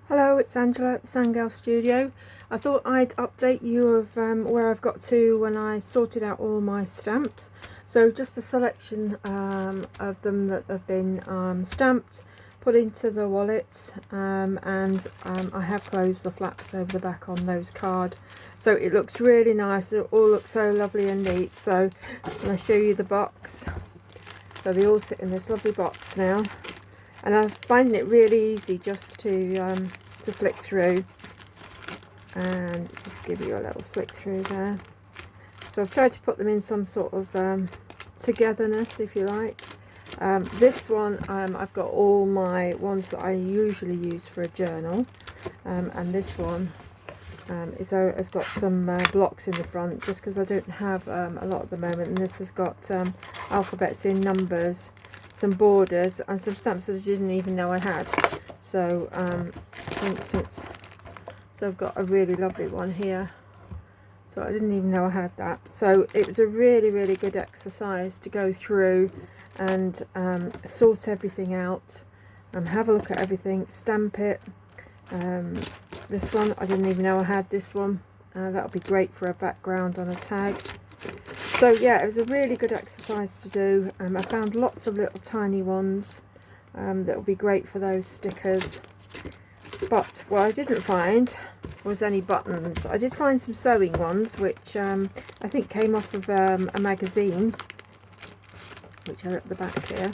Hello, it's Angela at the Sandgirl Studio. I thought I'd update you of where I've got to when I sorted out all my stamps. So just a selection of them that have been stamped, put into the wallet, and I have closed the flaps over the back on those cards. So it looks really nice. It all looks so lovely and neat. So I'm going to show you the box. So they all sit in this lovely box now. And I'm finding it really easy just to flick through, and just give you a little flick through there. So I've tried to put them in some sort of togetherness, if you like. This one, I've got all my ones that I usually use for a journal, and this one has got some blocks in the front, just because I don't have a lot at the moment. And this has got alphabets in numbers, some borders, and some stamps that I didn't even know I had. So for instance, so I've got a really lovely one here, so I didn't even know I had that. So it was a really good exercise to go through and sort everything out and have a look at everything, stamp it. This one, I didn't even know I had this one. That'll be great for a background on a tag. So yeah, it was a really good exercise to do. I found lots of little tiny ones that will be great for those stickers. But what I didn't find was any buttons. I did find some sewing ones, which I think came off of a magazine, which are at the back here.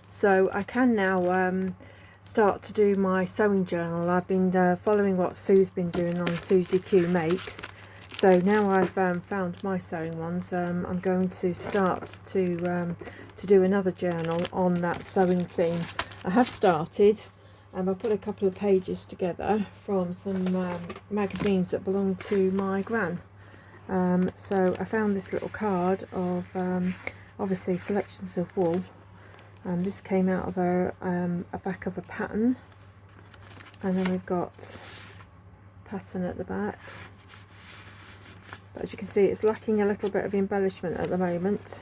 So I can now start to do my sewing journal. I've been following what Sue's been doing on Susie Q Makes. So now I've found my sewing ones, I'm going to start to do another journal on that sewing theme. I have started, and I put a couple of pages together from some magazines that belong to my gran. So I found this little card of obviously selections of wool. This came out of a back of a pattern, and then we've got pattern at the back. But as you can see, it's lacking a little bit of embellishment at the moment.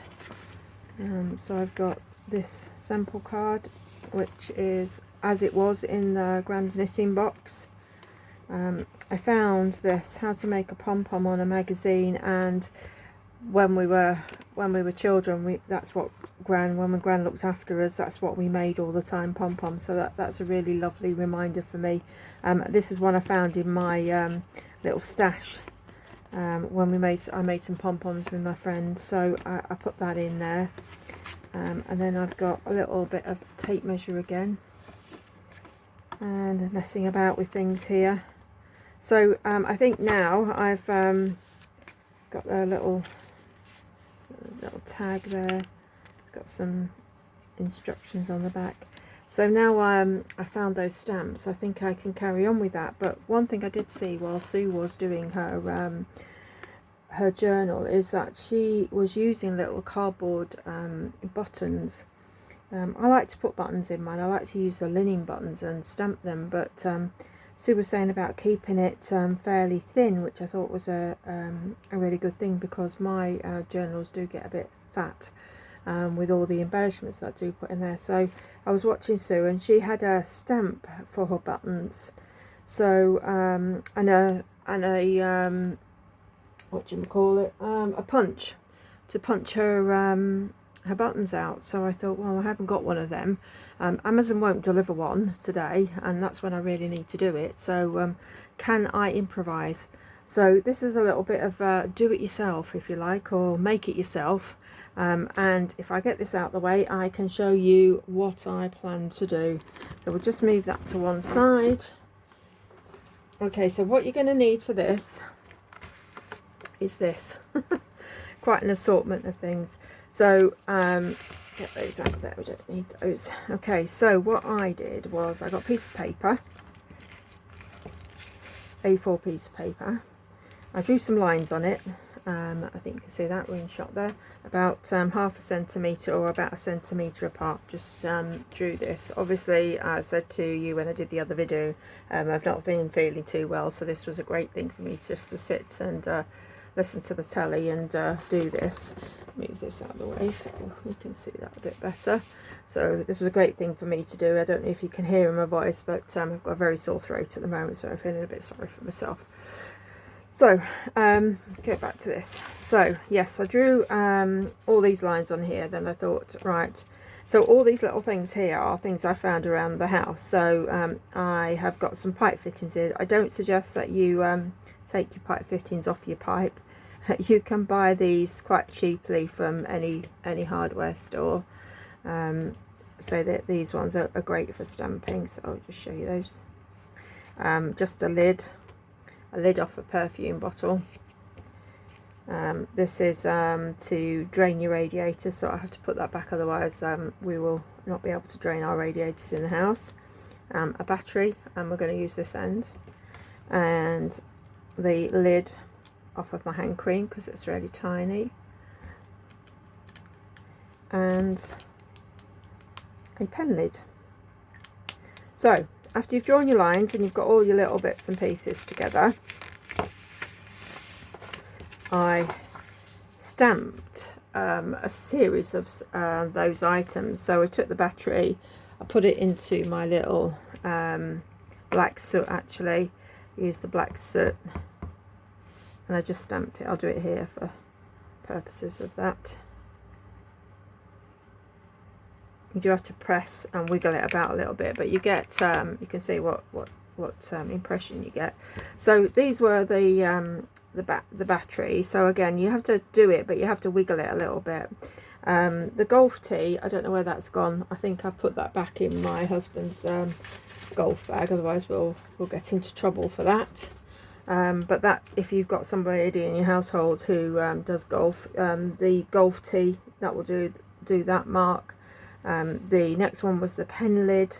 So I've got this sample card, which is as it was in the Grand Knitting box. I found this, how to make a pom-pom, on a magazine, and when we were children, that's what when my gran looked after us, that's what we made all the time, pom-pom. So that's a really lovely reminder for me. This is one I found in my little stash. When I made some pom-poms with my friends, so I put that in there. And then I've got a little bit of tape measure again, and messing about with things here. So I think now I've got a little tag there. It's got some instructions on the back. So now I found those stamps, I think I can carry on with that. But one thing I did see while Sue was doing her journal is that she was using little cardboard buttons. I like to put buttons in mine. I like to use the linen buttons and stamp them, but Sue was saying about keeping it fairly thin, which I thought was a really good thing, because my journals do get a bit fat. With all the embellishments that I do put in there. So I was watching Sue, and she had a stamp for her buttons. So and a what do you call it? A punch to punch her buttons out. So I thought, well, I haven't got one of them. Amazon won't deliver one today, and that's when I really need to do it. So can I improvise? So this is a little bit of do it yourself, if you like, or make it yourself. And if I get this out of the way, I can show you what I plan to do. So we'll just move that to one side. Okay, so what you're going to need for this is this. Quite an assortment of things. So get those out there, we don't need those. Okay, so what I did was I got a piece of paper, A4 piece of paper. I drew some lines on it. I think you can see that ring shot there, about half a centimetre or about a centimetre apart. Just drew this. Obviously, I said to you when I did the other video, I've not been feeling too well, so this was a great thing for me just to sit and listen to the telly and do this. Move this out of the way so we can see that a bit better. So this was a great thing for me to do. I don't know if you can hear in my voice, but I've got a very sore throat at the moment, so I'm feeling a bit sorry for myself. So, get back to this. So, yes, I drew all these lines on here. Then I thought, right, so all these little things here are things I found around the house. So, I have got some pipe fittings here. I don't suggest that you take your pipe fittings off your pipe. You can buy these quite cheaply from any hardware store. So that these ones are great for stamping. So I'll just show you those. Just a lid off a perfume bottle. This is to drain your radiators, so I have to put that back, otherwise we will not be able to drain our radiators in the house. A battery, and we're going to use this end, and the lid off of my hand cream because it's really tiny, and a pen lid. So after you've drawn your lines and you've got all your little bits and pieces together, I stamped a series of those items. So I took the battery, I put it into my little black soot, actually used the black soot, and I just stamped it. I'll do it here for purposes of that. You do have to press and wiggle it about a little bit, but you get you can see what impression you get. So these were the battery. So again, you have to do it, but you have to wiggle it a little bit. The golf tee, I don't know where that's gone. I think I put that back in my husband's golf bag, otherwise we'll get into trouble for that. But that, if you've got somebody in your household who does golf, the golf tee, that will do that mark. The next one was the pen lid,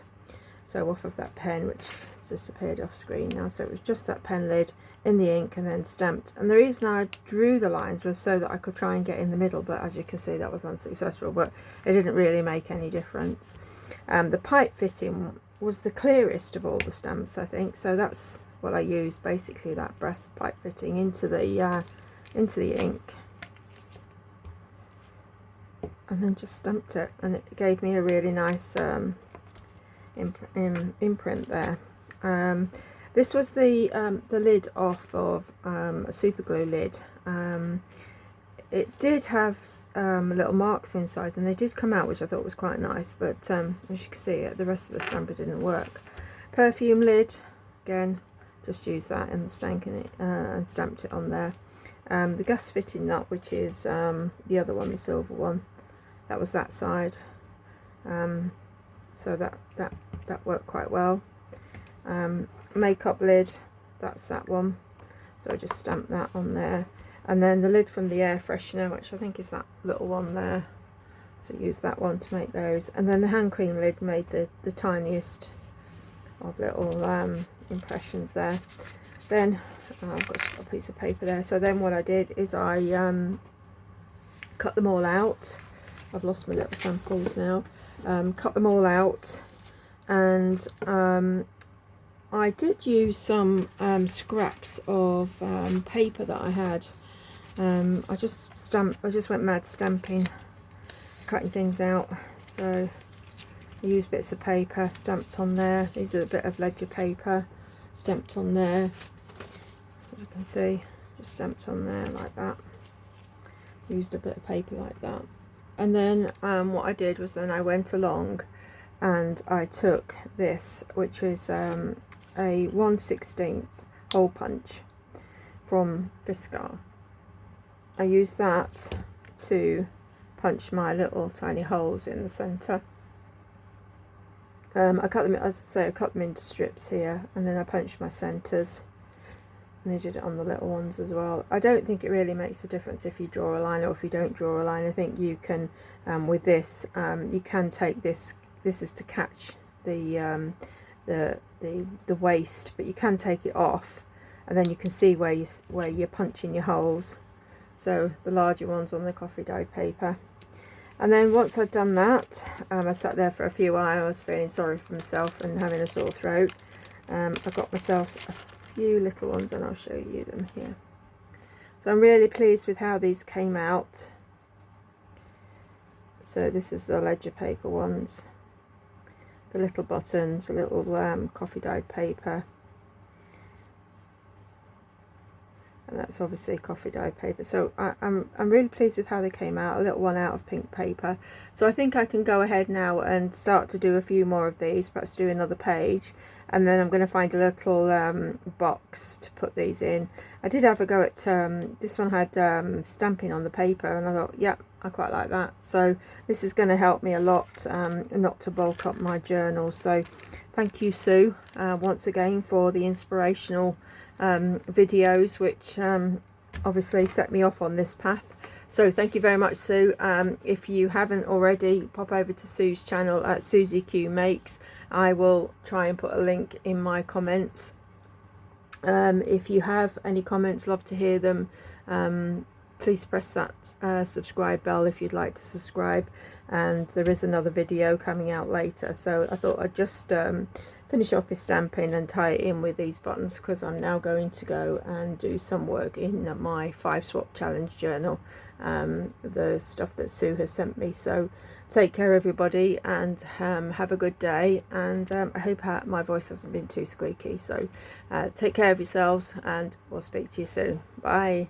so off of that pen, which has disappeared off screen now. So it was just that pen lid in the ink and then stamped. And the reason I drew the lines was so that I could try and get in the middle, but as you can see that was unsuccessful, but it didn't really make any difference. The pipe fitting was the clearest of all the stamps, I think, so that's what I used, basically that brass pipe fitting into the ink, and then just stamped it, and it gave me a really nice imprint there. This was the lid off of a super glue lid. It did have little marks inside, and they did come out, which I thought was quite nice, but as you can see, the rest of the stamper didn't work. Perfume lid, again, just used that and stamped it on there. The gas fitting nut, which is the other one, the silver one, that was that side. So that worked quite well. Makeup lid, that's that one, so I just stamped that on there. And then the lid from the air freshener, which I think is that little one there, so use that one to make those. And then the hand cream lid made the tiniest of little impressions there. Then I've got a piece of paper there, so then what I did is I cut them all out. I've lost my little samples now. Cut them all out, and I did use some scraps of paper that I had. I just went mad stamping, cutting things out. So I used bits of paper, stamped on there. These are a bit of ledger paper, stamped on there. As you can see, just stamped on there like that. Used a bit of paper like that. And then what I did was then I went along and I took this, which is a 1/16 hole punch from Fiskar. I used that to punch my little tiny holes in the centre. I cut them, as I say, I cut them into strips here, and then I punched my centres, and I did it on the little ones as well. I don't think it really makes a difference if you draw a line or if you don't draw a line. I think you can, with this, you can take this. This is to catch the waste, but you can take it off, and then you can see where you're punching your holes. So the larger ones on the coffee dyed paper. And then once I'd done that, I sat there for a few hours feeling sorry for myself and having a sore throat. I got myself a few little ones, and I'll show you them here. So I'm really pleased with how these came out. So this is the ledger paper ones, the little buttons, a little coffee dyed paper, and that's obviously coffee dyed paper. So I'm really pleased with how they came out. A little one out of pink paper. So I think I can go ahead now and start to do a few more of these, perhaps do another page, and then I'm going to find a little box to put these in. I did have a go at this one had stamping on the paper, and I thought, yep, I quite like that. So this is going to help me a lot, not to bulk up my journal. So thank you, Sue, once again for the inspirational videos, which obviously set me off on this path. So thank you very much, Sue. If you haven't already, pop over to Sue's channel at Susie Q Makes. I will try and put a link in my comments. If you have any comments, love to hear them. Please press that subscribe bell if you'd like to subscribe, and there is another video coming out later. So I thought I'd just finish off with stamping and tie it in with these buttons, because I'm now going to go and do some work in my 5 swap challenge journal, the stuff that Sue has sent me. So take care everybody, and have a good day, and I hope my voice hasn't been too squeaky. So take care of yourselves, and we'll speak to you soon. Bye.